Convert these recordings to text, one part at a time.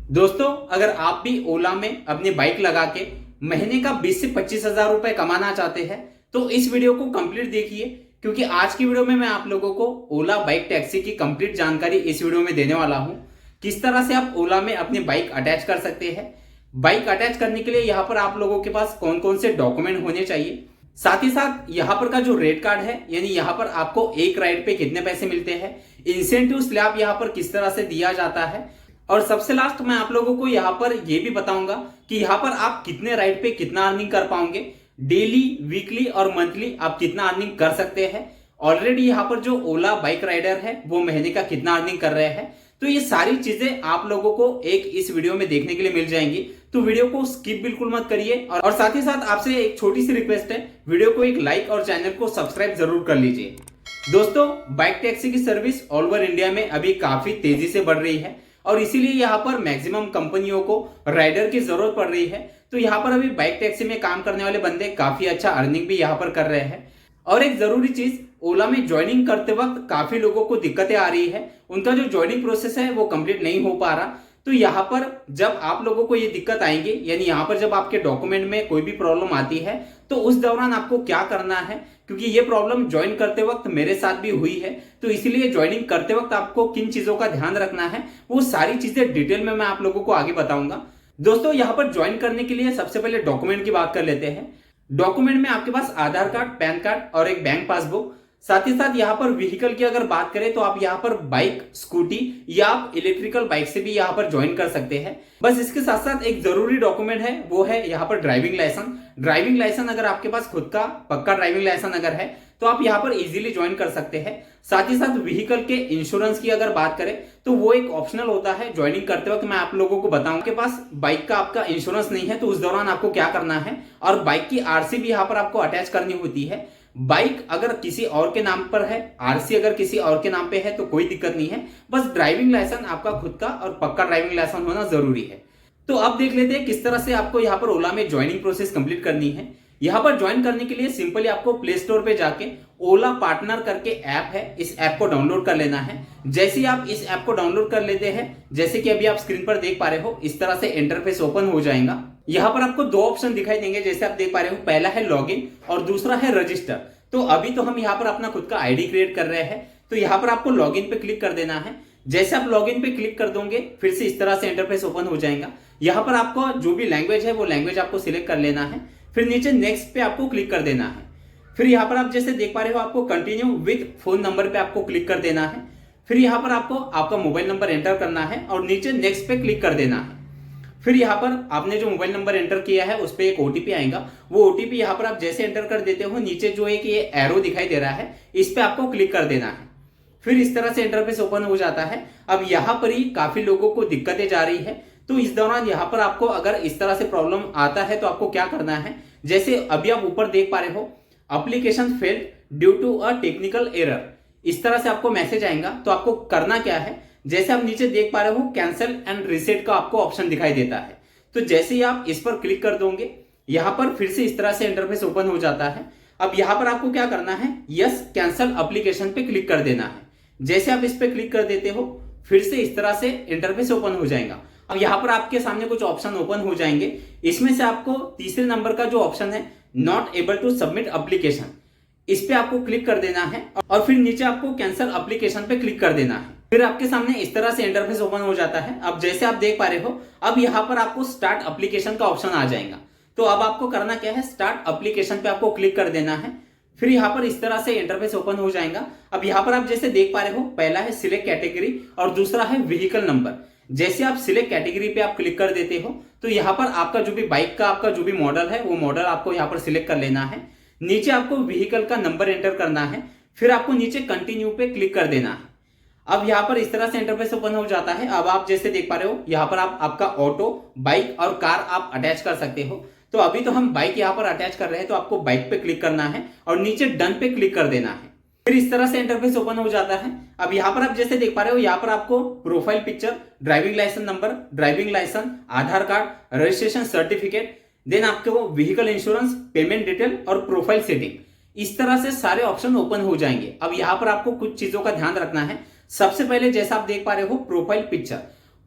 दोस्तों, अगर आप भी ओला में अपनी बाइक लगा के महीने का 20 से 25 हजार रुपए कमाना चाहते हैं तो इस वीडियो को कंप्लीट देखिए, क्योंकि आज की वीडियो में मैं आप लोगों को ओला बाइक टैक्सी की कंप्लीट जानकारी इस वीडियो में देने वाला हूं। किस तरह से आप ओला में अपनी बाइक अटैच कर सकते हैं, बाइक अटैच करने के लिए यहाँ पर आप लोगों के पास कौन कौन से डॉक्यूमेंट होने चाहिए, साथ ही साथ यहाँ पर का जो रेट कार्ड है यानी यहाँ पर आपको एक राइड पे कितने पैसे मिलते हैं, इंसेंटिव स्लैब यहाँ पर किस तरह से दिया जाता है, और सबसे लास्ट मैं आप लोगों को यहाँ पर यह भी बताऊंगा कि यहाँ पर आप कितने राइड पे कितना अर्निंग कर पाओगे, डेली, वीकली और मंथली आप कितना अर्निंग कर सकते हैं। ऑलरेडी यहाँ पर जो ओला बाइक राइडर है वो महीने का कितना अर्निंग कर रहे हैं, तो ये सारी चीजें आप लोगों को एक इस वीडियो में देखने के लिए मिल जाएंगी। तो वीडियो को स्किप बिल्कुल मत करिए और साथ ही साथ आपसे एक छोटी सी रिक्वेस्ट है, वीडियो को एक लाइक और चैनल को सब्सक्राइब जरूर कर लीजिए। दोस्तों, बाइक टैक्सी की सर्विस ऑल ओवर इंडिया में अभी काफी तेजी से बढ़ रही है और इसीलिए यहाँ पर मैक्सिमम कंपनियों को राइडर की जरूरत पड़ रही है। तो यहाँ पर अभी बाइक टैक्सी में काम करने वाले बंदे काफी अच्छा अर्निंग भी यहाँ पर कर रहे हैं। और एक जरूरी चीज, ओला में ज्वाइनिंग करते वक्त काफी लोगों को दिक्कतें आ रही है, उनका जो ज्वाइनिंग प्रोसेस है वो कंप्लीट नहीं हो पा रहा। तो यहाँ पर जब आप लोगों को ये दिक्कत आएंगी, यानी यहाँ पर जब आपके डॉक्यूमेंट में कोई भी प्रॉब्लम आती है तो उस दौरान आपको क्या करना है, क्योंकि ये प्रॉब्लम ज्वाइन करते वक्त मेरे साथ भी हुई है। तो इसीलिए ज्वाइनिंग करते वक्त आपको किन चीजों का ध्यान रखना है वो सारी चीजें डिटेल में मैं आप लोगों को आगे बताऊंगा। दोस्तों, यहाँ पर ज्वाइन करने के लिए सबसे पहले डॉक्यूमेंट की बात कर लेते हैं। डॉक्यूमेंट में आपके पास आधार कार्ड, पैन कार्ड और एक बैंक पासबुक। साथ ही साथ यहाँ पर व्हीकल की अगर बात करें तो आप यहाँ पर बाइक, स्कूटी या आप इलेक्ट्रिकल बाइक से भी यहाँ पर ज्वाइन कर सकते हैं। बस इसके साथ साथ एक जरूरी डॉक्यूमेंट है, वो है यहाँ पर ड्राइविंग लाइसेंस। ड्राइविंग लाइसेंस अगर आपके पास खुद का पक्का ड्राइविंग लाइसेंस अगर है तो आप यहाँ पर इजीली ज्वाइन कर सकते हैं। साथ ही साथ व्हीकल के इंश्योरेंस की अगर बात करें तो वो एक ऑप्शनल होता है ज्वाइनिंग करते वक्त। मैं आप लोगों को बताऊं, आपके पास बाइक का आपका इंश्योरेंस नहीं है तो उस दौरान आपको क्या करना है, और बाइक की आरसी भी यहाँ पर आपको अटैच करनी होती है। बाइक अगर किसी और के नाम पर है, आरसी अगर किसी और के नाम पे है तो कोई दिक्कत नहीं है, बस ड्राइविंग लाइसेंस आपका खुद का और पक्का ड्राइविंग लाइसेंस होना जरूरी है। तो अब देख लेते हैं किस तरह से आपको यहाँ पर ओला में ज्वाइनिंग प्रोसेस कंप्लीट करनी है। यहाँ पर ज्वाइन करने के लिए सिंपली आपको प्ले स्टोर पे जाके ओला पार्टनर करके ऐप है, इस ऐप को डाउनलोड कर लेना है। जैसे ही आप इस ऐप को डाउनलोड कर लेते हैं, जैसे कि अभी आप स्क्रीन पर देख पा रहे हो, इस तरह से इंटरफेस ओपन हो जाएगा। यहाँ पर आपको दो ऑप्शन दिखाई देंगे, जैसे आप देख पा रहे हो, पहला है लॉगिन और दूसरा है रजिस्टर। तो अभी तो हम यहाँ पर अपना खुद का आईडी क्रिएट कर रहे हैं, तो यहाँ पर आपको लॉगिन पे क्लिक कर देना है। जैसे आप लॉगिन पे क्लिक कर दोगे फिर से इस तरह से इंटरफेस ओपन हो जाएगा। यहाँ पर आपको जो भी लैंग्वेज है वो लैंग्वेज आपको सिलेक्ट कर लेना है, फिर नीचे नेक्स्ट पे आपको क्लिक कर देना है। फिर यहाँ पर आप जैसे देख पा रहे हो, आपको कंटिन्यू विद फोन नंबर पे आपको क्लिक कर देना है। फिर यहाँ पर आपको आपका मोबाइल नंबर एंटर करना है और नीचे नेक्स्ट पे क्लिक कर देना है। फिर यहाँ पर आपने जो मोबाइल नंबर एंटर किया है उस पर एक ओटीपी आएगा, वो ओटीपी यहाँ पर आप जैसे एंटर कर देते हो, नीचे जो एक ये एरो दिखाई दे रहा है इस पे आपको क्लिक कर देना है। फिर इस तरह से इंटरफेस ओपन हो जाता है। अब यहाँ पर ही काफी लोगों को दिक्कतें जा रही है, तो इस दौरान यहाँ पर आपको अगर इस तरह से प्रॉब्लम आता है तो आपको क्या करना है, जैसे अभी आप ऊपर देख पा रहे हो, application failed due to a technical error, इस तरह से आपको मैसेज आएगा। तो आपको करना क्या है, जैसे आप नीचे देख पा रहे हो, कैंसिल एंड रीसेट का आपको ऑप्शन दिखाई देता है। तो जैसे ही आप इस पर क्लिक कर दोगे, यहां पर फिर से इस तरह से इंटरफेस ओपन हो जाता है। अब यहां पर आपको क्या करना है, यस कैंसिल एप्लीकेशन पे क्लिक कर देना है। जैसे आप इस पे क्लिक कर देते हो फिर से इस तरह से इंटरफेस ओपन हो जाएगा। अब यहाँ पर आपके सामने कुछ ऑप्शन ओपन हो जाएंगे, इसमें से आपको तीसरे नंबर का जो ऑप्शन है, not able to submit application, इस पे आपको क्लिक कर देना है और फिर नीचे आपको कैंसिल एप्लीकेशन पे क्लिक कर देना है। फिर आपके सामने इस तरह से इंटरफेस ओपन हो जाता है। अब जैसे आप देख पा रहे हो, अब यहाँ पर आपको स्टार्ट एप्लीकेशन का ऑप्शन आ जाएगा। तो अब आपको करना क्या है, स्टार्ट एप्लीकेशन पे आपको क्लिक कर देना है। फिर यहाँ पर इस तरह से इंटरफेस ओपन हो जाएगा। अब यहाँ पर आप जैसे देख पा रहे हो, पहला है सिलेक्ट कैटेगरी और दूसरा है व्हीकल नंबर। जैसे आप सिलेक्ट कैटेगरी पे आप क्लिक कर देते हो तो यहाँ पर आपका जो भी बाइक का आपका जो भी मॉडल है वो मॉडल आपको यहाँ पर सिलेक्ट कर लेना है। नीचे आपको व्हीकल का नंबर एंटर करना है, फिर आपको नीचे कंटिन्यू पे क्लिक कर देना है। अब यहाँ पर इस तरह से इंटरफेस ओपन हो जाता है। अब आप जैसे देख पा रहे हो, यहाँ पर आप आपका ऑटो, बाइक और कार आप अटैच कर सकते हो। तो अभी तो हम बाइक यहाँ पर अटैच कर रहे हैं, तो आपको बाइक पे क्लिक करना है और नीचे डन पे क्लिक कर देना है। फिर इस तरह से इंटरफेस ओपन हो जाता है। अब यहाँ पर आप जैसे देख पा रहे हो, यहाँ पर आपको profile picture, driving licence number, driving licence, Aadhaar card, registration certificate, then आपको व्हीकल इंश्योरेंस, पेमेंट डिटेल और प्रोफाइल सेटिंग, इस तरह से सारे ऑप्शन ओपन हो जाएंगे। अब यहाँ पर आपको कुछ चीजों का ध्यान रखना है। सबसे पहले जैसा आप देख पा रहे हो, प्रोफाइल पिक्चर,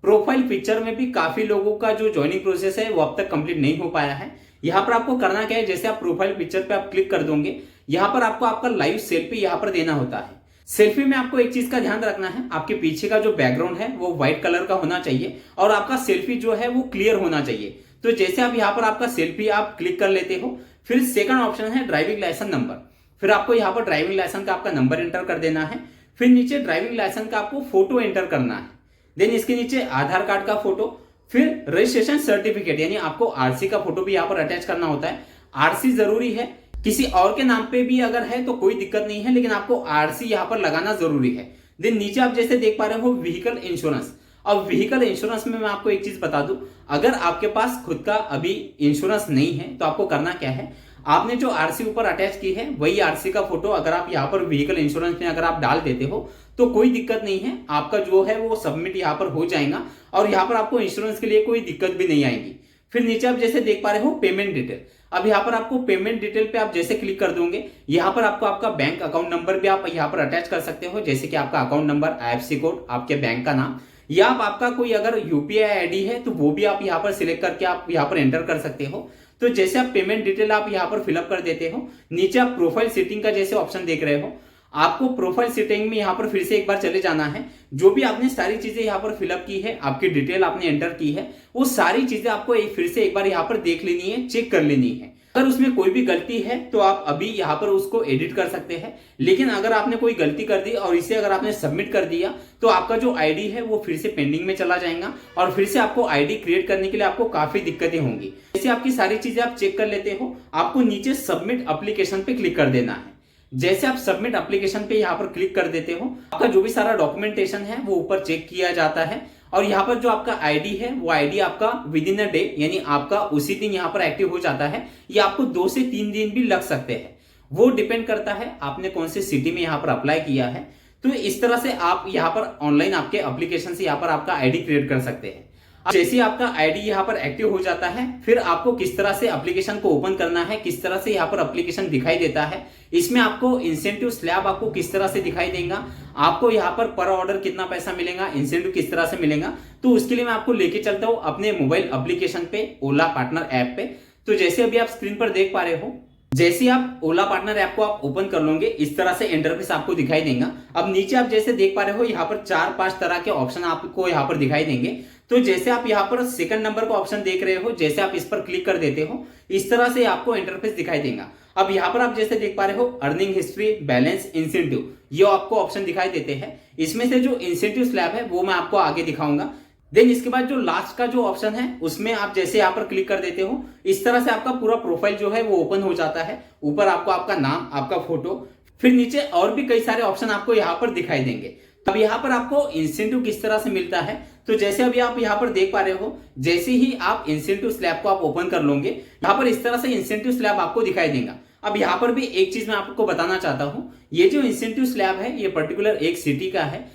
प्रोफाइल पिक्चर में भी काफी लोगों का जो ज्वाइनिंग प्रोसेस है वो अब तक कंप्लीट नहीं हो पाया है। यहाँ पर आपको करना क्या है, जैसे आप प्रोफाइल पिक्चर पे आप क्लिक कर दोगे, यहाँ पर आपको आपका लाइव सेल्फी यहाँ पर देना होता है। सेल्फी में आपको एक चीज का ध्यान रखना है, आपके पीछे का जो बैकग्राउंड है वो व्हाइट कलर का होना चाहिए और आपका सेल्फी जो है वो क्लियर होना चाहिए। तो जैसे आप यहाँ पर आपका सेल्फी आप क्लिक कर लेते हो, फिर सेकंड ऑप्शन है ड्राइविंग लाइसेंस नंबर। फिर आपको यहाँ पर ड्राइविंग लाइसेंस का आपका नंबर एंटर कर देना है। फिर नीचे ड्राइविंग लाइसेंस का आपको फोटो एंटर करना है। देन इसके नीचे आधार कार्ड का फोटो, फिर रजिस्ट्रेशन सर्टिफिकेट यानी आपको आरसी का फोटो भी यहाँ पर अटैच करना होता है। आरसी जरूरी है, किसी और के नाम पे भी अगर है तो कोई दिक्कत नहीं है, लेकिन आपको आरसी यहाँ पर लगाना जरूरी है। देन नीचे आप जैसे देख पा रहे हो व्हीकल इंश्योरेंस। अब व्हीकल इंश्योरेंस में मैं आपको एक चीज बता दूं, अगर आपके पास खुद का अभी इंश्योरेंस नहीं है तो आपको करना क्या है, आपने जो आरसी ऊपर अटैच की है वही आरसी का फोटो अगर आप यहाँ पर व्हीकल इंश्योरेंस में अगर आप डाल देते हो तो कोई दिक्कत नहीं है, आपका जो है वो सबमिट यहाँ पर हो जाएगा और यहाँ पर आपको इंश्योरेंस के लिए कोई दिक्कत भी नहीं आएगी। फिर नीचे आप जैसे देख पा रहे हो पेमेंट डिटेल। अब यहाँ पर आपको पेमेंट डिटेल पे आप जैसे क्लिक कर दोगे, यहाँ पर आपको आपका बैंक अकाउंट नंबर भी आप यहाँ पर अटैच कर सकते हो, जैसे कि आपका अकाउंट नंबर, आईएफएससी कोड, आपके बैंक का नाम, या आप आपका कोई अगर यूपीआई आईडी है तो वो भी आप यहाँ पर सिलेक्ट करके आप यहाँ पर एंटर कर सकते हो। तो जैसे आप पेमेंट डिटेल आप यहाँ पर फिलअप कर देते हो, नीचे आप प्रोफाइल सेटिंग का जैसे ऑप्शन देख रहे हो, आपको प्रोफाइल सेटिंग में यहाँ पर फिर से एक बार चले जाना है। जो भी आपने सारी चीजें यहाँ पर फिलअप की है, आपकी डिटेल आपने एंटर की है, वो सारी चीजें आपको फिर से एक बार यहाँ पर देख लेनी है, चेक कर लेनी है। अगर उसमें कोई भी गलती है तो आप अभी यहाँ पर उसको एडिट कर सकते हैं, लेकिन अगर आपने कोई गलती कर दी और इसे अगर आपने सबमिट कर दिया तो आपका जो आईडी है वो फिर से पेंडिंग में चला जाएगा और फिर से आपको आईडी क्रिएट करने के लिए आपको काफी दिक्कतें होंगी। जैसे आपकी सारी चीजें आप चेक कर लेते हो, आपको नीचे सबमिट एप्लीकेशन पे क्लिक कर देना है। जैसे आप सबमिट एप्लीकेशन पे यहाँ पर क्लिक कर देते हो, आपका जो भी सारा डॉक्यूमेंटेशन है वो ऊपर चेक किया जाता है और यहाँ पर जो आपका आईडी है वो आईडी आपका विद इन अ डे यानी आपका उसी दिन यहाँ पर एक्टिव हो जाता है, या आपको 2 से 3 दिन भी लग सकते हैं। वो डिपेंड करता है आपने कौन सी सिटी में यहाँ पर अप्लाई किया है। तो इस तरह से आप यहाँ पर ऑनलाइन आपके एप्लीकेशन से यहाँ पर आपका आईडी क्रिएट कर सकते हैं। जैसे ही आपका आईडी यहाँ पर एक्टिव हो जाता है, फिर आपको किस तरह से एप्लीकेशन को ओपन करना है, किस तरह से यहाँ पर एप्लीकेशन दिखाई देता है, इसमें आपको इंसेंटिव स्लैब आपको किस तरह से दिखाई देगा, आपको यहाँ पर ऑर्डर कितना पैसा मिलेगा, इंसेंटिव किस तरह से मिलेगा, तो उसके लिए मैं आपको लेके चलता हूँ अपने मोबाइल एप्लीकेशन पे, ओला पार्टनर ऐप पे। तो जैसे अभी आप स्क्रीन पर देख पा रहे हो, जैसे आप ओला पार्टनर ऐप को आप ओपन कर लोगे इस तरह से इंटरफेस आपको दिखाई देगा। अब नीचे आप जैसे देख पा रहे हो यहाँ पर 4-5 तरह के ऑप्शन आपको यहाँ पर दिखाई देंगे। तो जैसे आप यहाँ पर सेकंड नंबर का ऑप्शन देख रहे हो, जैसे आप इस पर क्लिक कर देते हो इस तरह से आपको इंटरफेस दिखाई देगा। अब यहाँ पर आप जैसे देख पा रहे हो अर्निंग हिस्ट्री, बैलेंस, इंसेंटिव, ये आपको ऑप्शन दिखाई देते हैं। इसमें से जो इंसेंटिव स्लैब है वो मैं आपको आगे दिखाऊंगा। देन इसके बाद जो लास्ट का जो ऑप्शन है उसमें आप जैसे यहाँ पर क्लिक कर देते हो, इस तरह से आपका पूरा प्रोफाइल जो है वो ओपन हो जाता है। ऊपर आपको आपका नाम, आपका फोटो, फिर नीचे और भी कई सारे ऑप्शन आपको यहाँ पर दिखाई देंगे। अब यहाँ पर आपको इंसेंटिव किस तरह से मिलता है, तो जैसे अभी आप यहाँ पर देख पा रहे हो, जैसे ही आप इंसेंटिव स्लैब को आप ओपन कर लोगे, यहाँ पर इस तरह से इंसेंटिव स्लैब आपको दिखाई देगा। अब यहाँ पर भी एक चीज मैं आपको बताना चाहता हूँ, ये जो इंसेंटिव स्लैब है ये पर्टिकुलर एक सिटी का है।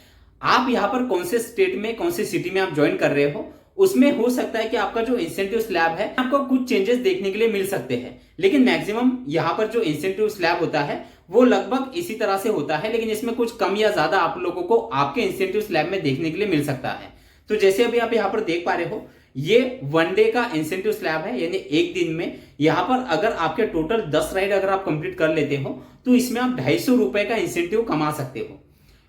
आप यहाँ पर कौन से स्टेट में, कौन से सिटी में आप ज्वाइन कर रहे हो, उसमें हो सकता है कि आपका जो इंसेंटिव स्लैब है आपको कुछ चेंजेस देखने के लिए मिल सकते हैं, लेकिन मैक्सिमम यहाँ पर जो इंसेंटिव स्लैब होता है वो लगभग इसी तरह से होता है, लेकिन इसमें कुछ कम या ज्यादा आप लोगों को आपके इंसेंटिव स्लैब में देखने के लिए मिल सकता है। तो जैसे अभी आप यहाँ पर देख पा रहे हो, ये 1 डे का इंसेंटिव स्लैब है, यानी एक दिन में यहाँ पर अगर आपके टोटल 10 राइड अगर आप कंप्लीट कर लेते हो तो इसमें आप 250 रुपए का इंसेंटिव कमा सकते हो।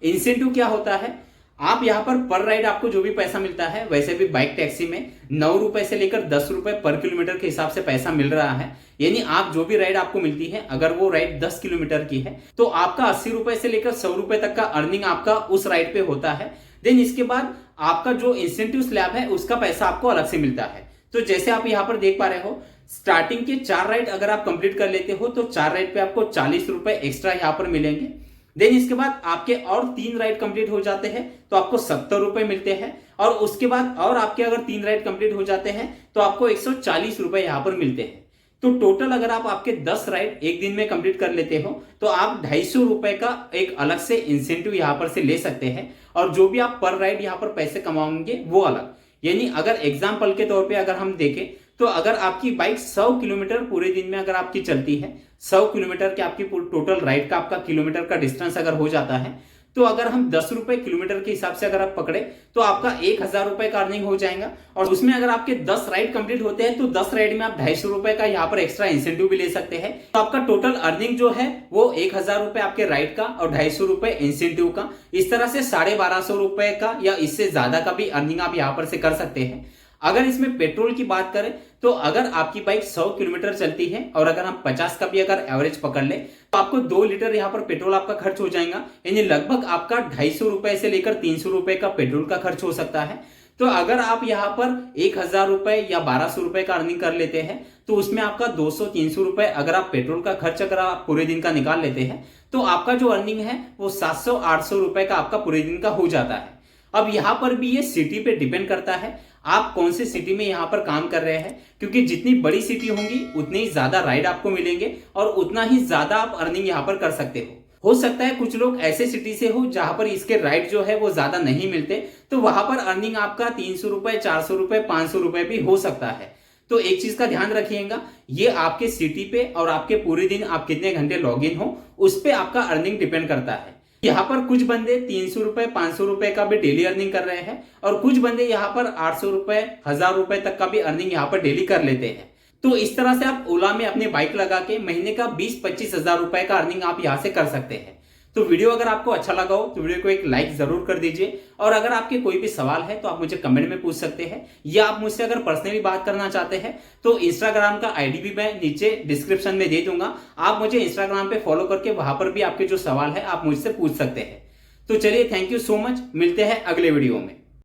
इंसेंटिव क्या होता है, आप यहाँ पर राइड आपको जो भी पैसा मिलता है, वैसे भी बाइक टैक्सी में 9 रुपए से लेकर 10 रुपए पर किलोमीटर के हिसाब से पैसा मिल रहा है। यानी आप जो भी राइड आपको मिलती है, अगर वो राइड 10 किलोमीटर की है तो आपका 80 रुपए से लेकर 100 रुपए तक का अर्निंग आपका उस राइड पे होता है। देन इसके बाद आपका जो इंसेंटिव स्लैब है उसका पैसा आपको अलग से मिलता है। तो जैसे आप यहाँ पर देख पा रहे हो, स्टार्टिंग के 4 राइड अगर आप कंप्लीट कर लेते हो तो 4 राइड पे आपको 40 रुपए एक्स्ट्रा यहाँ पर मिलेंगे। देन इसके बाद आपके और 3 राइड कंप्लीट हो जाते हैं तो आपको 70 रुपए मिलते हैं, और उसके बाद और आपके अगर 3 राइड कंप्लीट हो जाते हैं तो आपको 140 रुपए यहाँ पर मिलते हैं। तो टोटल अगर आप आपके 10 राइड एक दिन में कंप्लीट कर लेते हो तो आप 250 रुपए का एक अलग से इंसेंटिव यहाँ पर से ले सकते हैं, और जो भी आप पर राइड यहाँ पर पैसे कमाओगे वो अलग। यानी अगर एग्जाम्पल के तौर पे अगर हम देखें तो अगर आपकी बाइक 100 किलोमीटर पूरे दिन में अगर आपकी चलती है, 100 किलोमीटर की आपकी टोटल राइड का आपका किलोमीटर का डिस्टेंस अगर हो जाता है, तो अगर हम 10 रुपए किलोमीटर के हिसाब से अगर आप पकड़े तो आपका 1000 रुपए का अर्निंग हो जाएगा। और उसमें अगर आपके 10 राइड कंप्लीट होते हैं तो 10 राइड में आप 250 रुपए का यहाँ पर एक्स्ट्रा इंसेंटिव भी ले सकते हैं। तो आपका टोटल अर्निंग जो है वो 1000 रुपए आपके राइड का और 250 रुपए इंसेंटिव का, इस तरह से 1250 रुपए का या इससे ज्यादा का भी अर्निंग आप यहाँ पर से कर सकते हैं। अगर इसमें पेट्रोल की बात करें तो अगर आपकी बाइक 100 किलोमीटर चलती है और अगर हम 50 का भी अगर एवरेज पकड़ ले तो आपको 2 लीटर यहाँ पर पेट्रोल आपका खर्च हो जाएगा, यानी लगभग आपका 250 रुपए से लेकर 300 रुपए का पेट्रोल का खर्च हो सकता है। तो अगर आप यहाँ पर 1000 रुपए या 1200 रुपए का अर्निंग कर लेते हैं तो उसमें आपका 200-300 रुपए अगर आप पेट्रोल का खर्च अगर आप पूरे दिन का निकाल लेते हैं तो आपका जो अर्निंग है वो 700-800 रुपए का आपका पूरे दिन का हो जाता है। अब यहाँ पर भी ये सिटी पे डिपेंड करता है आप कौन से सिटी में यहाँ पर काम कर रहे हैं, क्योंकि जितनी बड़ी सिटी होंगी उतनी ही ज्यादा राइड आपको मिलेंगे और उतना ही ज्यादा आप अर्निंग यहाँ पर कर सकते हो सकता है कुछ लोग ऐसे सिटी से हो जहां पर इसके राइड जो है वो ज्यादा नहीं मिलते, तो वहां पर अर्निंग आपका 300 रुपए, 400 रुपए, 500 रुपए भी हो सकता है। तो एक चीज का ध्यान रखिएगा, ये आपके सिटी पे और आपके पूरे दिन आप कितने घंटे लॉग इन हो उस पे आपका अर्निंग डिपेंड करता है। यहाँ पर कुछ बंदे 300 रुपए, 500 रुपए का भी डेली अर्निंग कर रहे हैं और कुछ बंदे यहाँ पर 800 रुपए, 1000 रुपए तक का भी अर्निंग यहाँ पर डेली कर लेते हैं। तो इस तरह से आप ओला में अपनी बाइक लगा के महीने का 20-25 हजार रुपए का अर्निंग आप यहाँ से कर सकते हैं। तो वीडियो अगर आपको अच्छा लगा हो तो वीडियो को एक लाइक जरूर कर दीजिए और अगर आपके कोई भी सवाल है तो आप मुझे कमेंट में पूछ सकते हैं या आप मुझसे अगर पर्सनली बात करना चाहते हैं तो इंस्टाग्राम का आईडी भी मैं नीचे डिस्क्रिप्शन में दे दूंगा। आप मुझे इंस्टाग्राम पे फॉलो करके वहां पर भी आपके जो सवाल है आप मुझसे पूछ सकते हैं। तो चलिए, थैंक यू सो मच, मिलते हैं अगले वीडियो में।